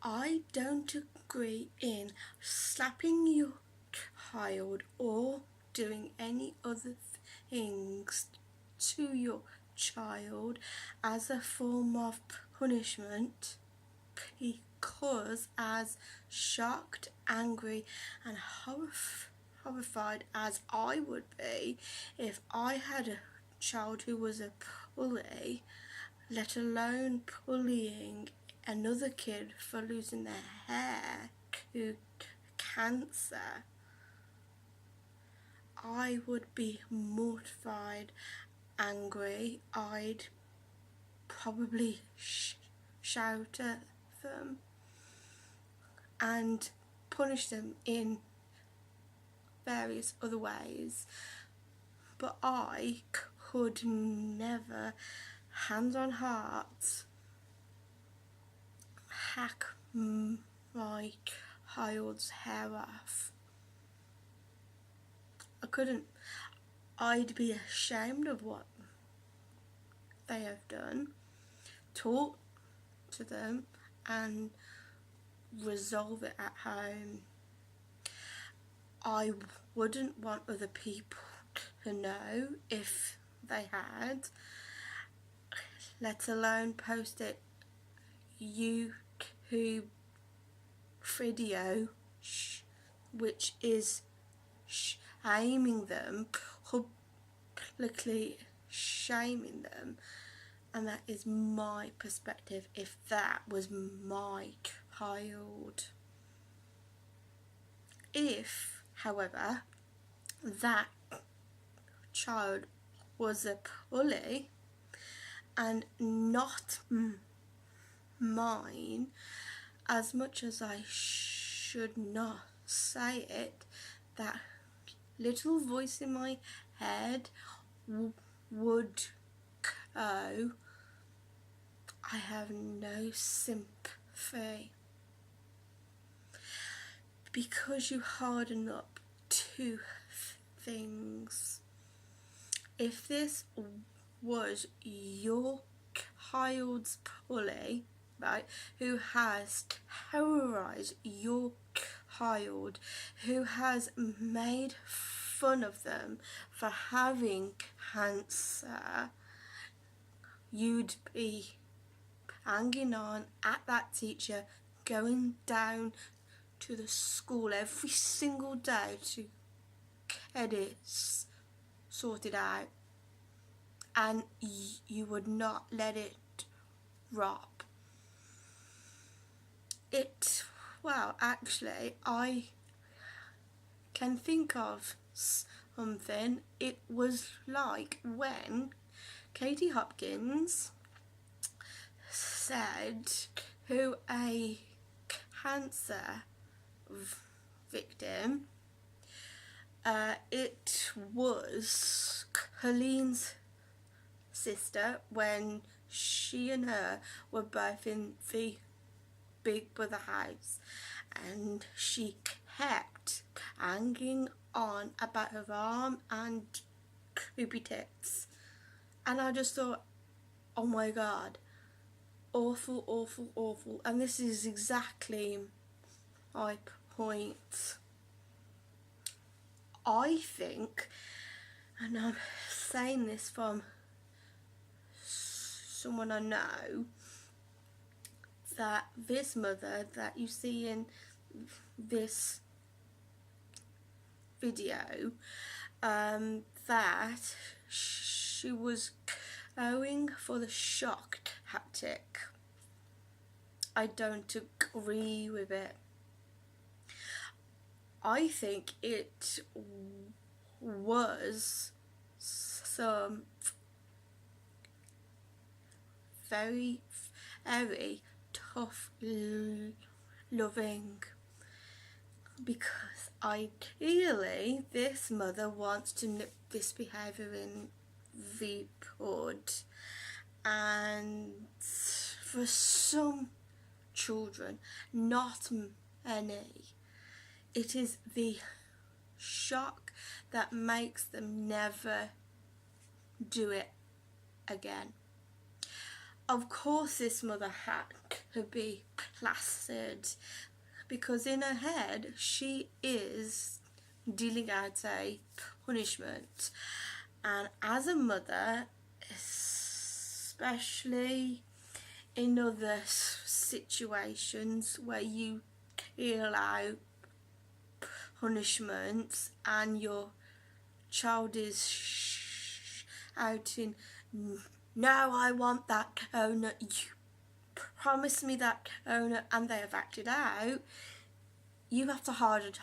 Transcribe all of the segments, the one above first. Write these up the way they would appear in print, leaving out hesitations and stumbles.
I don't agree in slapping your child or doing any other things to your child as a form of punishment, because as shocked, angry and horrified as I would be if I had a child who was a bully, let alone bullying another kid for losing their hair to cancer, I would be mortified, angry. I'd probably shout at them and punish them in various other ways. But I could never, hands on heart, hack my child's hair off. I couldn't. I'd be ashamed of what they have done, talk to them and resolve it at home. I wouldn't want other people to know if they had, let alone post it YouTube video which is shaming them, publicly shaming them. And that is my perspective if that was my child. If, however, that child was a bully and not mine, as much as I should not say it, that little voice in my head would go, I have no sympathy, because you harden up to things. If this was your child's bully, right, who has terrorized your child, who has made fun of them for having cancer, you'd be hanging on at that teacher, going down to the school every single day to get it sorted out, and you would not let it drop. Well, actually, I can think of something. It was like when Katie Hopkins said who a cancer victim, it was Colleen's sister when she and her were both in the Big Brother house, and she kept hanging on about her arm and creepy tits, and I just thought, oh my god, awful, awful, awful. And this is exactly my point. I think, and I'm saying this from someone I know, that this mother that you see in this video, that she was going for the shock tactic. I don't agree with it. I think it was some very, very tough loving, because ideally this mother wants to nip this behaviour in the bud, and for some children, not many, it is the shock that makes them never do it again. Of course this mother had to be placid, because in her head she is dealing out a punishment. And as a mother, especially in other situations where you deal out punishments and your child is shouting, "No, I want that donut, you promise me that donut," and they have acted out, you have to harden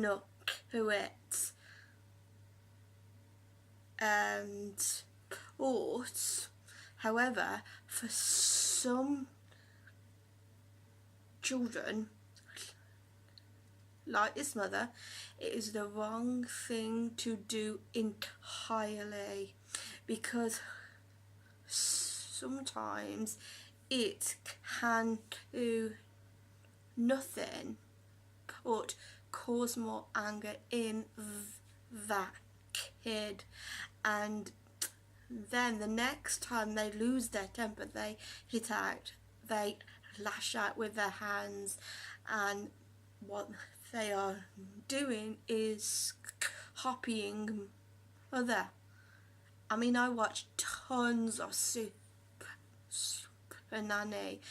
up to it. And however, for some children, like this mother, it is the wrong thing to do entirely, because sometimes it can do nothing but cause more anger in that kid, and then the next time they lose their temper, they hit out, they lash out with their hands, and what they are doing is copying other. I mean, I watch tons of Super Nanny,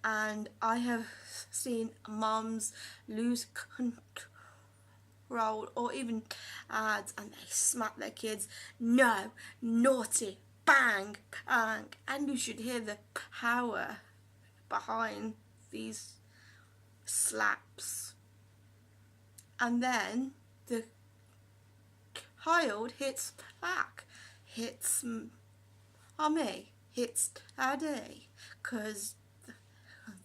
and I have seen moms lose control, or even ads, and they smack their kids. No, naughty, bang, bang, and you should hear the power behind these slaps. And then the child hits back, hits mommy, hits daddy, because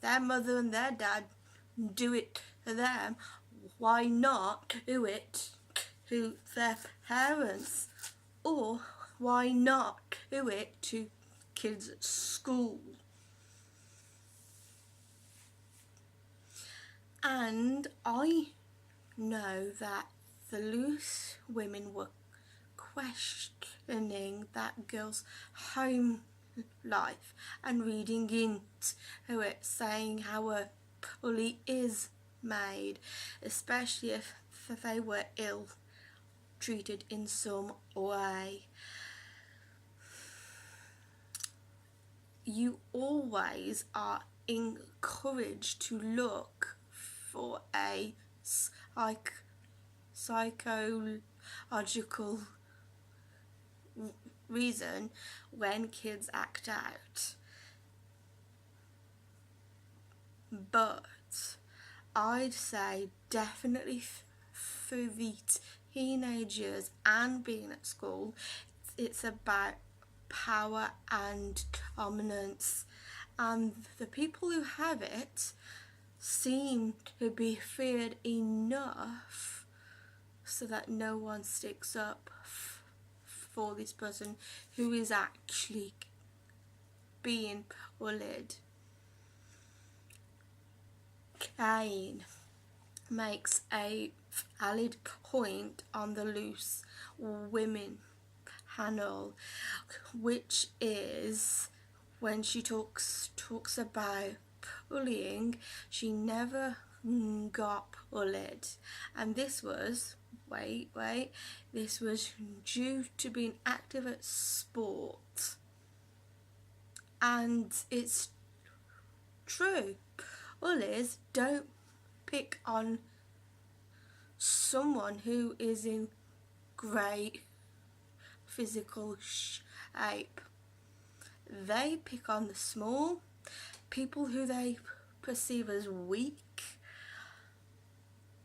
their mother and their dad do it to them. Why not do it to their parents? Or why not do it to kids at school? And I know that the loose women were questioning that girl's home life and reading into it, saying how a bully is made, especially if they were ill treated in some way. You always are encouraged to look for a psychological reason when kids act out. But I'd say definitely through the teenage years and being at school, it's about power and dominance, and the people who have it seem to be feared enough so that no one sticks up for this person who is actually being bullied. Kane makes a valid point on the loose women panel, which is when she talks about bullying, she never got bullied, and this was this was due to being active at sport. And it's true, bullies don't pick on someone who is in great physical shape. They pick on the small, people who they perceive as weak,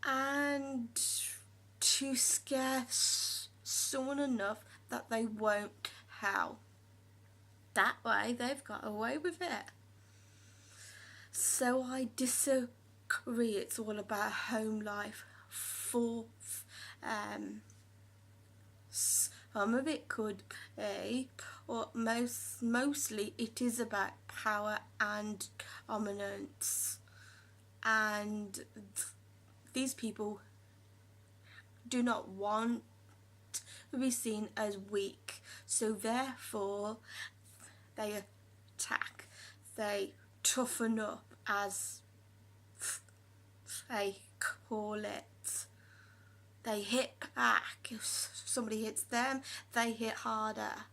and to scare someone enough that they won't howl. That way they've got away with it. So I disagree. It's all about home life. For some of it could be, or mostly it is about power and dominance, and these people do not want to be seen as weak, so therefore they attack, they toughen up, as they call it. They hit back. If somebody hits them, they hit harder.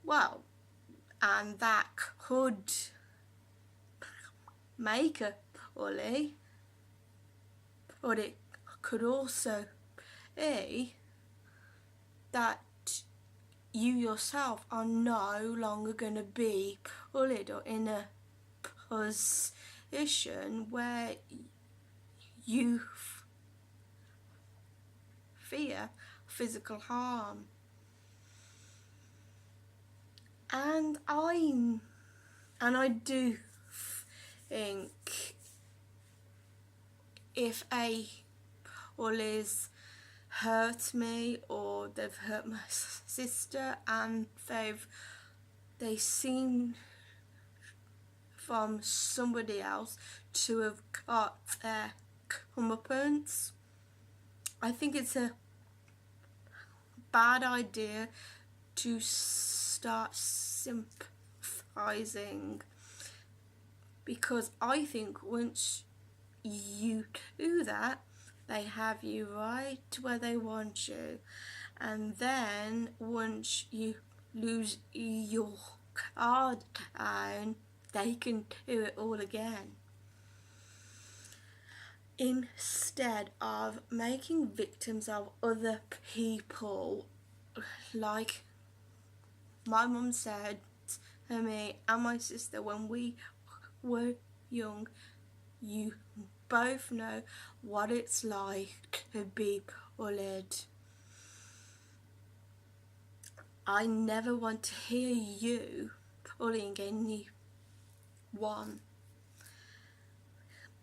Well, and that could make a bully, but it could also be that you yourself are no longer going to be bullied or in a position where you fear physical harm. And I do think if a bully's hurt me, or they've hurt my sister, and they seem from somebody else to have got their comeuppance, I think it's a bad idea to start sympathising, because I think once you do that, they have you right where they want you, and then once you lose your guard down, they can do it all again. Instead of making victims of other people, like my mum said to me and my sister when we were young, you both know what it's like to be bullied. I never want to hear you bullying anyone,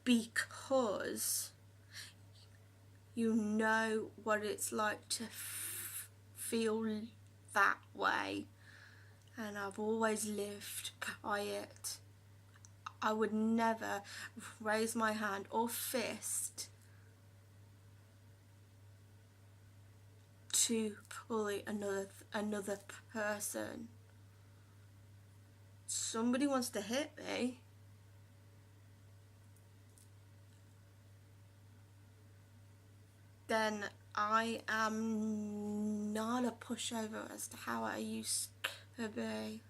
because you know what it's like to feel that way, and I've always lived by it. I would never raise my hand or fist to bully another person. Somebody wants to hit me, then I am not a pushover as to how I used to be.